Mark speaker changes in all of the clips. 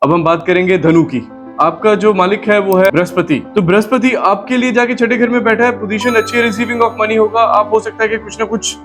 Speaker 1: अब हम बात करेंगे धनु की। आपका जो मालिक है वो है बृहस्पति। तो बृहस्पति आपके लिए जाके छठे घर में बैठा है, पोजीशन अच्छी है, रिसीविंग ऑफ मनी होगा। आप हो सकता है कि कुछ ना कुछ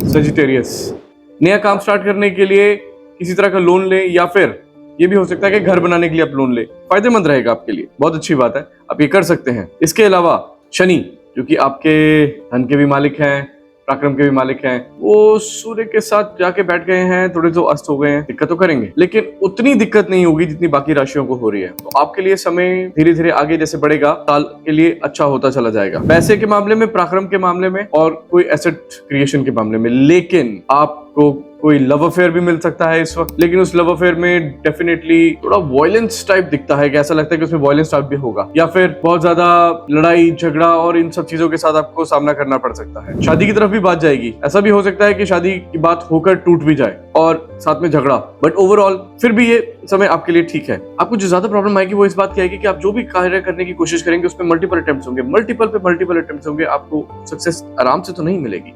Speaker 1: सजिटेरियस नया काम स्टार्ट करने के लिए किसी तरह का लोन ले, या फिर ये भी हो सकता है कि घर बनाने के लिए आप लोन ले। फायदेमंद रहेगा आपके लिए, बहुत अच्छी बात है, आप ये कर सकते हैं। इसके अलावा शनि जो कि आपके धन के भी मालिक हैं, पराक्रम के भी मालिक हैं, वो सूर्य के साथ जाके बैठ गए हैं, थोड़े तो अस्त हो गए हैं। दिक्कत तो करेंगे, लेकिन उतनी दिक्कत नहीं होगी जितनी बाकी राशियों को हो रही है। तो आपके लिए समय धीरे धीरे आगे जैसे बढ़ेगा, साल के लिए अच्छा होता चला जाएगा, पैसे के मामले में, पराक्रम के मामले में और कोई एसेट क्रिएशन के मामले में। लेकिन आपको कोई लव अफेयर भी मिल सकता है इस वक्त, लेकिन उस लव अफेयर में डेफिनेटली थोड़ा वायलेंस टाइप दिखता है कि ऐसा लगता है कि उसमें वायलेंस टाइप भी होगा, या फिर बहुत ज्यादा लड़ाई झगड़ा और इन सब चीजों के साथ आपको सामना करना पड़ सकता है। शादी की तरफ भी बात जाएगी, ऐसा भी हो सकता है कि शादी की बात होकर टूट भी जाए और साथ में झगड़ा, बट ओवरऑल फिर भी ये समय आपके लिए ठीक है। आपको जो ज्यादा प्रॉब्लम आएगी वो इस बात की आएगी कि आप जो भी कार्य करने की कोशिश करेंगे उसमें मल्टीपल अटेम्प्ट्स होंगे, मल्टीपल अटेम्प्ट्स होंगे, आपको सक्सेस आराम से तो नहीं मिलेगी।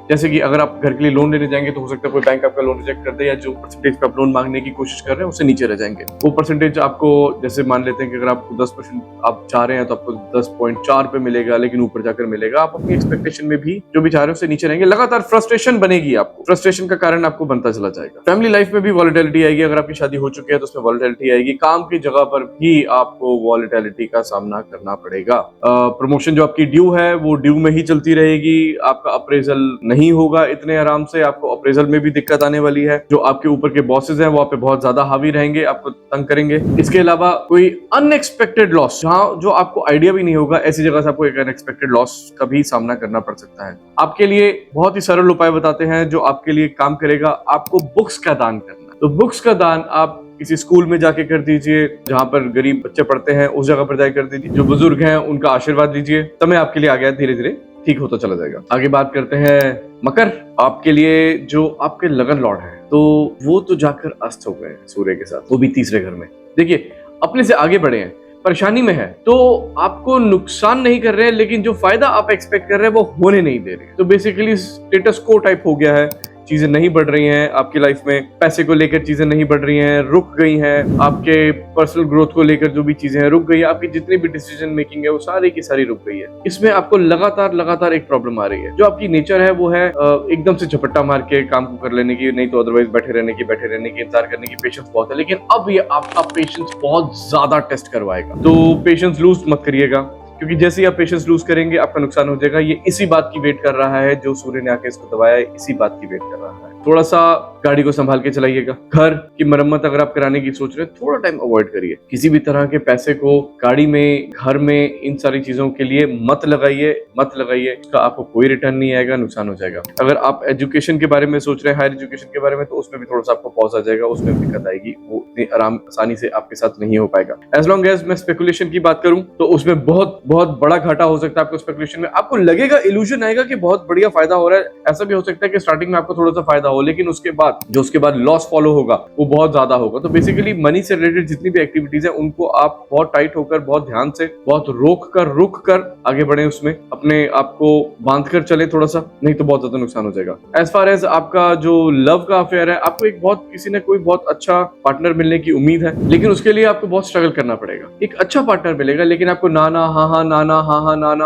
Speaker 1: जैसे कि अगर आप घर के लिए लोन लेने जाएंगे तो हो सकता है कोई बैंक आपका लोन रिजेक्ट कर दे, या जो परसेंटेज पे आप लोन मांगने की कोशिश कर रहे हैं उससे नीचे रह जाएंगे। वो परसेंटेज आपको, जैसे मान लेते हैं कि अगर आपको 10% आप चाह रहे हैं तो आपको 10.4 पे मिलेगा, लेकिन ऊपर जाकर मिलेगा। आप अपनी एक्सपेक्टेशन में भी जो भी चाह रहे हैं उससे नीचे रहेंगे। लगातार फ्रस्ट्रेशन बनेगी, आपको फ्रस्ट्रेशन का कारण आपको बनता चला जाएगा। फैमिली लाइफ में भी वॉलेटिलिटी आएगी। अगर आपकी शादी हो चुकी है तो उसमें वॉलेटिलिटी आएगी। काम की जगह पर भी आपको वॉलेटिलिटी का सामना करना पड़ेगा। प्रमोशन जो आपकी ड्यू है वो ड्यू में ही चलती रहेगी। आपका अप्रेजल नहीं होगा इतने आराम से, आपको अप्रेजल में भी दिक्कत आने वाली है। जो आपके ऊपर के बॉसेस हैं वो आप पे बहुत ज्यादा हावी रहेंगे, आपको तंग करेंगे। इसके अलावा कोई अनएक्सपेक्टेड लॉस, जहां जो आपको आइडिया भी नहीं होगा, ऐसी जगह से आपको एक अनएक्सपेक्टेड लॉस का भी सामना करना पड़ सकता है। आपके लिए बहुत ही सरल उपाय बताते हैं जो आपके लिए काम करेगा। आपको बुक्स का दान करना। तो बुक्स का दान आप किसी स्कूल में जाके कर दीजिए, जहां पर गरीब बच्चे पढ़ते हैं उस जगह पर जाकर कर दीजिए। जो बुजुर्ग हैं उनका आशीर्वाद लीजिए। समय आपके लिए आ गया, धीरे धीरे ठीक होता चला जाएगा। आगे बात करते हैं मकर। आपके लिए जो आपके लगन लॉर्ड है तो वो तो जाकर अस्त हो गए हैं सूर्य के साथ, वो भी तीसरे घर में। देखिए, अपने से आगे बढ़े हैं, परेशानी में है, तो आपको नुकसान नहीं कर रहे हैं, लेकिन जो फायदा आप एक्सपेक्ट कर रहे हैं वो होने नहीं दे रहे हैं। तो बेसिकली स्टेटस को टाइप हो गया है, चीजें नहीं बढ़ रही हैं आपकी लाइफ में। पैसे को लेकर चीजें नहीं बढ़ रही हैं, रुक गई हैं। आपके पर्सनल ग्रोथ को लेकर जो भी चीजें हैं रुक गई है। आपकी जितनी भी डिसीजन मेकिंग है वो सारी की सारी रुक गई है। इसमें आपको लगातार एक प्रॉब्लम आ रही है। जो आपकी नेचर है वो है एकदम से झपट्टा मार के काम को कर लेने की, नहीं तो अदरवाइज बैठे रहने की, इंतजार करने की पेशेंस बहुत है। लेकिन अब ये आपका पेशेंस बहुत ज्यादा टेस्ट करवाएगा, तो पेशेंस लूज मत करिएगा, क्योंकि जैसे ही आप पेशेंस लूज करेंगे आपका नुकसान हो जाएगा। ये इसी बात की वेट कर रहा है, जो सूर्य ने आके इसको दबाया है, इसी बात की वेट कर रहा है। थोड़ा सा गाड़ी को संभाल के चलाइएगा। घर की मरम्मत अगर आप कराने की सोच रहे हैं, थोड़ा टाइम अवॉइड करिए। किसी भी तरह के पैसे को गाड़ी में, घर में, इन सारी चीजों के लिए मत लगाइए। उसका आपको कोई रिटर्न नहीं आएगा, नुकसान हो जाएगा। अगर आप एजुकेशन के बारे में सोच रहे हैं, हायर एजुकेशन के बारे में, तो उसमें भी थोड़ा सा आपको पॉज आ जाएगा, उसमें दिक्कत आएगी। वो इतनी आसानी से आपके साथ नहीं हो पाएगा। एज लॉन्ग एज मैं स्पेकुलेशन की बात करूं तो उसमें बहुत बड़ा घाटा हो सकता है आपको स्पेकुलेशन में। आपको लगेगा, इल्यूजन आएगा कि बहुत बढ़िया फायदा हो रहा है। ऐसा भी हो सकता है कि स्टार्टिंग में आपको थोड़ा सा फायदा हो, लेकिन उसके बाद लॉस फॉलो होगा वो बहुत ज्यादा होगा। तो बेसिकली मनी से रिलेटेड जितनी भी एक्टिविटीज है उनको आप बहुत टाइट होकर, बहुत ध्यान से, बहुत रुक कर आगे बढ़े। उसमें अपने आप को बांध कर चले थोड़ा सा, नहीं तो बहुत ज्यादा नुकसान हो जाएगा। एज फार एज आपका जो लव का अफेयर है, आपको एक किसी ने कोई बहुत अच्छा पार्टनर मिलने की उम्मीद है, लेकिन उसके लिए आपको बहुत स्ट्रगल करना पड़ेगा। एक अच्छा पार्टनर मिलेगा, लेकिन आपको नाना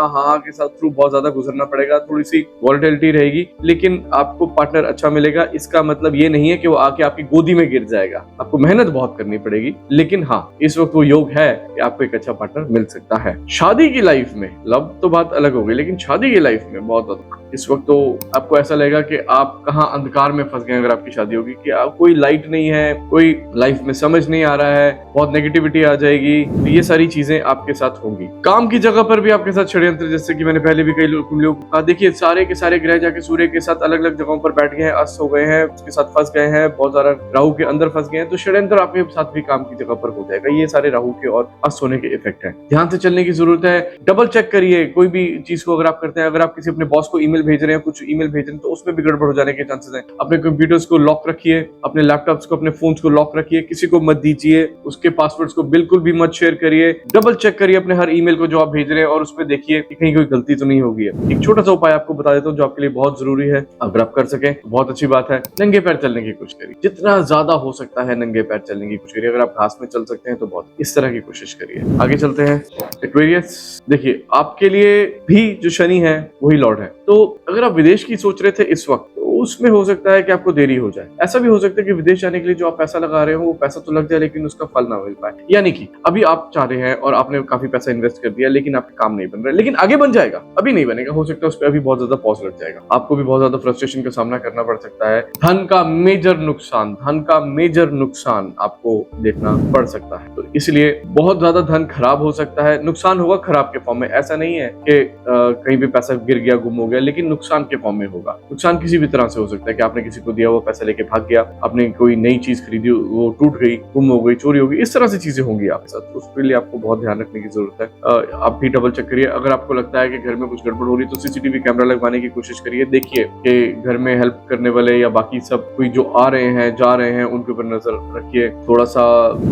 Speaker 1: हाँ के साथ थ्रू बहुत ज्यादा गुजरना पड़ेगा। थोड़ी सी वॉलेटिलिटी रहेगी, लेकिन आपको पार्टनर अच्छा मिलेगा। इसका मतलब ये नहीं है कि वो आके आपकी गोदी में गिर जाएगा। आपको मेहनत बहुत करनी पड़ेगी, लेकिन हाँ, इस वक्त वो योग है कि आपको एक अच्छा पार्टनर मिल सकता है। शादी की लाइफ में, लव तो बात अलग हो गई, लेकिन शादी की लाइफ में बहुत इस वक्त तो आपको ऐसा लगेगा कि आप कहाँ अंधकार में फंस गए। अगर आपकी शादी होगी कि आप कोई लाइट नहीं है, कोई लाइफ में समझ नहीं आ रहा है, बहुत नेगेटिविटी आ जाएगी। तो ये सारी चीजें आपके साथ होंगी। काम की जगह पर भी आपके साथ षड्यंत्र, जैसे कि मैंने पहले भी कई लोग देखिए, सारे के सारे ग्रह जाके सूर्य के साथ अलग अलग जगहों पर बैठ गए हैं, अस्त हो गए हैं, उसके साथ फंस गए हैं, बहुत सारा राहु के अंदर फंस गए हैं। तो षड्यंत्र आपके साथ भी काम की जगह पर हो जाएगा। ये सारे राहु के और अस्त होने के इफेक्ट है। ध्यान से चलने की जरूरत है। डबल चेक करिए कोई भी चीज को। अगर आप करते हैं, अगर आप किसी अपने बॉस को ईमेल भेज रहे हैं, कुछ ईमेल भेज रहे हैं, तो उसमें भी गड़बड़ हो जाने के चांसेस हैं। अपने कंप्यूटर्स को लॉक रखिए, अपने लैपटॉप्स को, अपने फोन्स को लॉक रखिए, किसी को मत दीजिए, उसके पासवर्ड्स को बिल्कुल भी मत शेयर करिए। डबल चेक करिए अपने हर ईमेल को जो आप भेज रहे हैं और उसमें देखिए कि कहीं कोई गलती तो नहीं होगी। एक छोटा सा उपाय आपको बता देता हूँ जो आपके लिए बहुत जरूरी है, अगर आप कर सकें तो बहुत अच्छी बात है। नंगे पैर चलने की कोशिश करिए, जितना ज्यादा हो सकता है नंगे पैर चलने की कोशिश करिए। अगर आप घास में चल सकते हैं तो बहुत इस तरह की कोशिश करिए। आगे चलते हैं एक्वेरियस। देखिए आपके लिए भी जो शनि है वही लॉर्ड है, तो अगर आप विदेश की सोच रहे थे इस वक्त, उसमें हो सकता है कि आपको देरी हो जाए। ऐसा भी हो सकता है कि विदेश जाने के लिए जो आप पैसा लगा रहे हो वो पैसा तो लग जाए लेकिन उसका फल ना मिल पाए। यानी कि अभी आप चाह रहे हैं और आपने काफी पैसा इन्वेस्ट कर दिया लेकिन आपका काम नहीं बन रहा है, लेकिन आगे बन जाएगा, अभी नहीं बनेगा। हो सकता है उस पर अभी बहुत ज्यादा पॉज लग जाएगा, आपको भी बहुत ज्यादा फ्रस्ट्रेशन का सामना करना पड़ सकता है। धन का मेजर नुकसान आपको देखना पड़ सकता है, तो इसलिए बहुत ज्यादा धन खराब हो सकता है। नुकसान होगा खराब के फॉर्म में, ऐसा नहीं है कि कहीं भी पैसा गिर गया, गुम हो गया, लेकिन नुकसान के फॉर्म में होगा। नुकसान किसी भी तरह से हो सकता है कि आपने किसी को दिया, वो पैसा लेके भाग गया, आपने कोई नई चीज खरीदी, वो टूट गई, गुम हो गई, चोरी हो गई, इस तरह से चीजें होंगी आपके साथ। उसके लिए आपको बहुत ध्यान रखने की जरूरत है। आप भी डबल चेक करिए। अगर आपको लगता है कि घर में कुछ गड़बड़ हो रही है तो सीसीटीवी कैमरा लगवाने की कोशिश करिए। देखिए कि घर में हेल्प करने वाले या बाकी सब कोई जो आ रहे हैं जा रहे हैं उनके ऊपर नजर रखिए। थोड़ा सा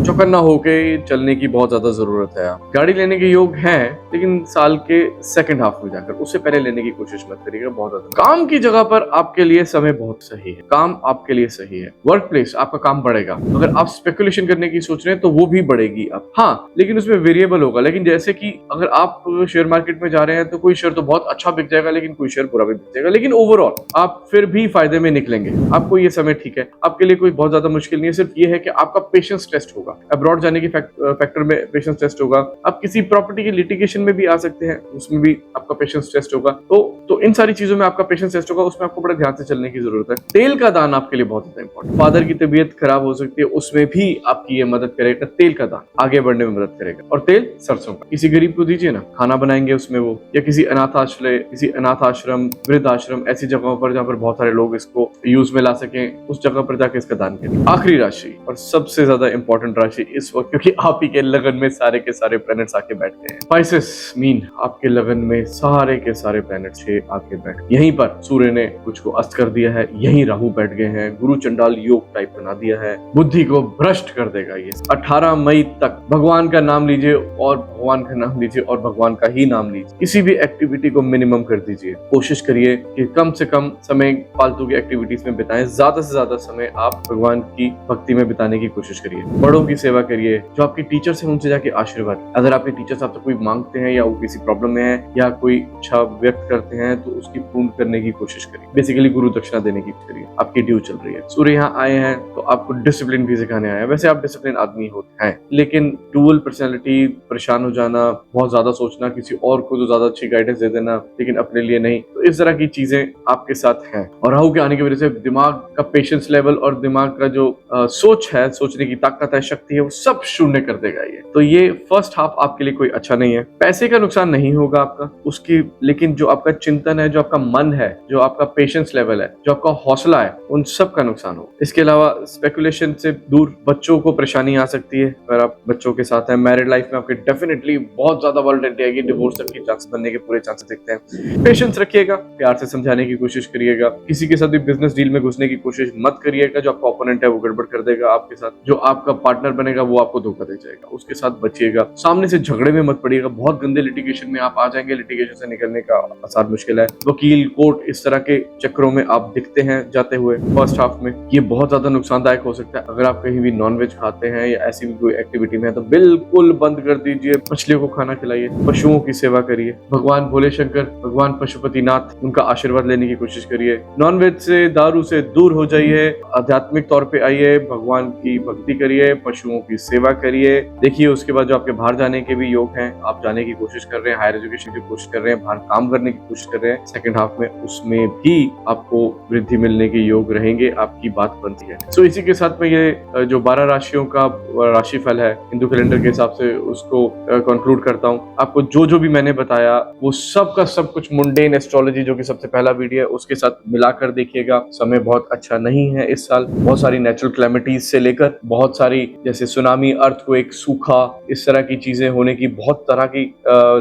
Speaker 1: चौकन्ना होके चलने की बहुत ज्यादा जरूरत है। गाड़ी लेने के योग है लेकिन साल के सेकंड हाफ में जाकर, उससे पहले लेने की कोशिश मत करिएगा। बहुत ज्यादा काम की जगह पर आपके लिए समय बहुत सही है, काम आपके लिए सही है। वर्क प्लेस आपका काम बढ़ेगा। अगर आप स्पेकुलेशन करने की सोच रहे हैं तो वो भी बढ़ेगी आप, हाँ, लेकिन उसमें वेरिएबल होगा। लेकिन जैसे कि अगर आप शेयर मार्केट में जा रहे हैं तो कोई शेयर तो बहुत अच्छा बिक जाएगा लेकिन कोई शेयर बुरा भी बिक जाएगा, लेकिन ओवरऑल आप फिर भी फायदे में निकलेंगे। आपको ये समय ठीक है, आपके लिए कोई बहुत ज्यादा मुश्किल नहीं है। सिर्फ ये है कि आपका पेशेंस टेस्ट होगा। अब्रॉड जाने की फैक्टर में पेशेंस टेस्ट होगा। आप किसी प्रॉपर्टी के लिटिगेशन में भी आ सकते हैं, उसमें भी आपका पेशेंस टेस्ट होगा। तो इन सारी चीजों में आपका पेशेंस टेस्ट होगा, उसमें आपको बड़ा ध्यान से चलने की जरूरत है। तेल का दान आपके लिए बहुत ज्यादा इंपॉर्टेंट। फादर की तबीयत खराब हो सकती है, उसमें भी आपकी ये मदद करेगा। तेल का दान आगे बढ़ने में मदद करेगा। और तेल सरसों का किसी गरीब को दीजिए ना, खाना बनाएंगे उसमें वो, या किसी अनाथ आश्रम, वृद्ध आश्रम, ऐसी जगहों पर जहाँ पर बहुत सारे लोग इसको यूज में ला सकें, उस जगह पर जाके इसका दान करें। आखिरी राशि और सबसे ज्यादा इंपॉर्टेंट राशि इस वक्त, क्योंकि आप ही के लगन में सारे के सारे प्लैनेट्स आके बैठ गए हैं। स्पाइसेस मीन आपके लगन में सारे के सारे प्लैनेट आके बैठ गए। यहीं पर सूर्य ने कुछ को अस्त कर दिया है, यहीं राहु बैठ गए हैं, गुरु चंडाल योग टाइप बना दिया है। बुद्धि को भ्रष्ट कर देगा ये। 18 मई तक भगवान का नाम लीजिए और भगवान का नाम लीजिए और भगवान का ही नाम लीजिए। किसी भी एक्टिविटी को मिनिमम कर दीजिए। कोशिश करिए कि कम से कम समय फालतू की एक्टिविटीज में बिताएं, ज्यादा से ज्यादा समय आप भगवान की भक्ति में बिताने की कोशिश करिए। बड़ों की सेवा करिए। जो आपके टीचर्स हैं उनसे जाके आशीर्वाद, अगर आपके टीचर्स आपसे कोई मांगते हैं या वो किसी प्रॉब्लम में है या कोई इच्छा व्यक्त करते हैं तो उसकी पूर्ण करने की कोशिश करिए। बेसिकली गुरु दक्षिणा देने की करिए। आपकी ड्यू चल रही है। सूर्य यहाँ आए हैं तो आपको डिसिप्लिन भी सिखाने आए हैं। वैसे आप डिसिप्लिन आदमी होते हैं, लेकिन डुअल पर्सनैलिटी, परेशान हो जाना, बहुत ज्यादा सोचना, किसी और को जो ज्यादा अच्छी गाइडेंस दे देना लेकिन अपने लिए नहीं, तो इस तरह की चीजें आपके साथ हैं। और राहु के आने की वजह से दिमाग का पेशेंस लेवल और दिमाग का जो सोच है, सोचने की ताकत है, शक्ति है, वो सब शून्य कर देगा ये। तो ये फर्स्ट हाफ आपके लिए कोई अच्छा नहीं है। पैसे का नुकसान नहीं होगा आपका उसकी, लेकिन जो आपका चिंतन है, जो आपका मन है, जो आपका पेशेंस लेवल है, जो आपका हौसला है, उन सब का नुकसान हो। इसके अलावा स्पेकुलेशन से दूर, बच्चों को परेशानी आ सकती है अगर आप बच्चों के साथ हैं। मैरिड लाइफ में आपके डेफिनेटली बहुत ज्यादा वॉलेटिलिटी आएगी, डिवोर्स तक के चांसेस बनने के पूरे चांसेस दिखते हैं। पेशेंस रखिएगा, प्यार से समझाने की कोशिश करिएगा। किसी के साथ भी बिजनेस डील में घुसने की कोशिश मत करिएगा। जो आपका ओपोनेंट है वो गड़बड़ कर देगा आपके साथ, जो आपका पार्टनर बनेगा वो आपको धोखा दे जाएगा, उसके साथ बचिएगा। सामने से झगड़े में मत पड़िएगा, बहुत गंदे लिटिगेशन में आप आ जाएंगे, लिटिगेशन से निकलने का आसान मुश्किल है। वकील, कोर्ट, इस तरह के चक्रों में आप दिखते हैं जाते हुए फर्स्ट हाफ में, ये बहुत ज्यादा नुकसानदायक हो सकता है। अगर आप कहीं भी नॉनवेज खाते हैं या ऐसी भी कोई एक्टिविटी में है तो बिल्कुल बंद कर दीजिए। मछलियों को खाना खिलाइए, पशुओं की सेवा करिए। भगवान भोले शंकर, भगवान पशुपतिनाथ, उनका आशीर्वाद लेने की कोशिश करिए। नॉनवेज से, दारू से दूर हो जाइए, आध्यात्मिक तौर पे आइए, भगवान की भक्ति करिए, पशुओं की सेवा करिए। देखिए उसके बाद जो आपके बाहर जाने के भी योग हैं, आप जाने की कोशिश कर रहे हैं, हायर एजुकेशन की कोशिश कर रहे हैं, बाहर काम करने की कोशिश कर रहे हैं सेकंड हाफ में, उसमें भी आपको वृद्धि मिलने के योग रहेंगे, आपकी बात बनती है। सो इसी के साथ में ये जो 12 राशियों का राशिफल है हिंदू कैलेंडर के हिसाब से, उसको कंक्लूड करता हूँ। आपको जो जो भी मैंने बताया वो सब का सब कुछ मुंडेन एस्ट्रोलॉजी, जो कि सबसे पहला वीडियो है, उसके साथ मिलाकर देखिएगा। समय बहुत अच्छा नहीं है इस साल। बहुत सारी नेचुरल क्लैमिटीज से लेकर बहुत सारी, जैसे सुनामी, अर्थक्वेक, सूखा, इस तरह की चीजें होने की, बहुत तरह की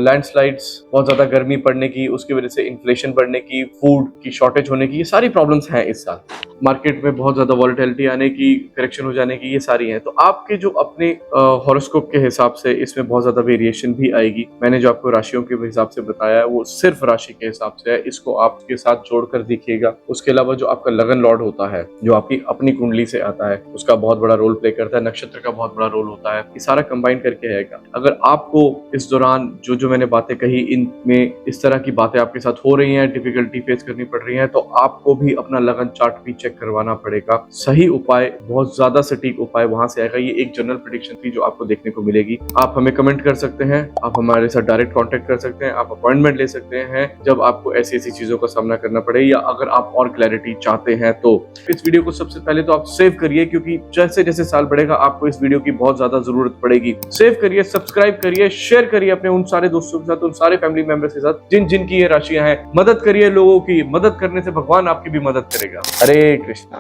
Speaker 1: लैंडस्लाइड्स, बहुत ज्यादा गर्मी पड़ने की, उसकी वजह से इन्फ्लेशन बढ़ने की, फूड की शॉर्टेज होने की, ये सारी प्रॉब्लम्स हैं इस साल। मार्केट में बहुत ज्यादा वॉलेटिलिटी आने की, करेक्शन हो जाने की, ये सारी हैं। तो आपके जो अपने हॉरोस्कोप के हिसाब से इसमें बहुत ज्यादा वेरिएशन भी आएगी। मैंने जो आपको राशियों के हिसाब से बताया है वो सिर्फ राशि के हिसाब से है, इसको आपके साथ जोड़कर देखिएगा। उसके अलावा जो आपका लगन लॉर्ड होता है, जो आपकी अपनी कुंडली से आता है, उसका बहुत बड़ा रोल प्ले करता है, नक्षत्र का बहुत बड़ा रोल होता है, ये सारा कंबाइन करके आएगा। अगर आपको इस दौरान जो मैंने बातें कही, इनमें इस तरह की बातें आपके साथ हो रही हैं, डिफिकल्टी फेस करनी पड़ रही है, तो आपको भी अपना लगन चार्ट भी चेक करवाना पड़ेगा। सही उपाय, बहुत ज्यादा सटीक उपाय वहां से आएगा। ये एक जनरल प्रेडिक्शन थी जो आपको देखने को मिलेगी। आप हमें कमेंट कर सकते हैं, आप हमारे साथ डायरेक्ट कांटेक्ट कर सकते हैं, आप अपॉइंटमेंट ले सकते हैं जब आपको ऐसी ऐसी चीजों का सामना करना पड़े, या अगर आप और क्लैरिटी चाहते हैं तो इस वीडियो को सबसे पहले तो आप सेव करिए, क्योंकि जैसे जैसे साल बढ़ेगा आपको इस वीडियो की बहुत ज्यादा जरूरत पड़ेगी। सेव करिए, सब्सक्राइब करिए, शेयर करिए अपने उन सारे दोस्तों के साथ, उन सारे फैमिली मेंबर्स के साथ जिनकी ये राशियां हैं। मदद करिए लोगों की, मदद करने से भगवान आपकी भी मदद करेगा। हरे कृष्णा।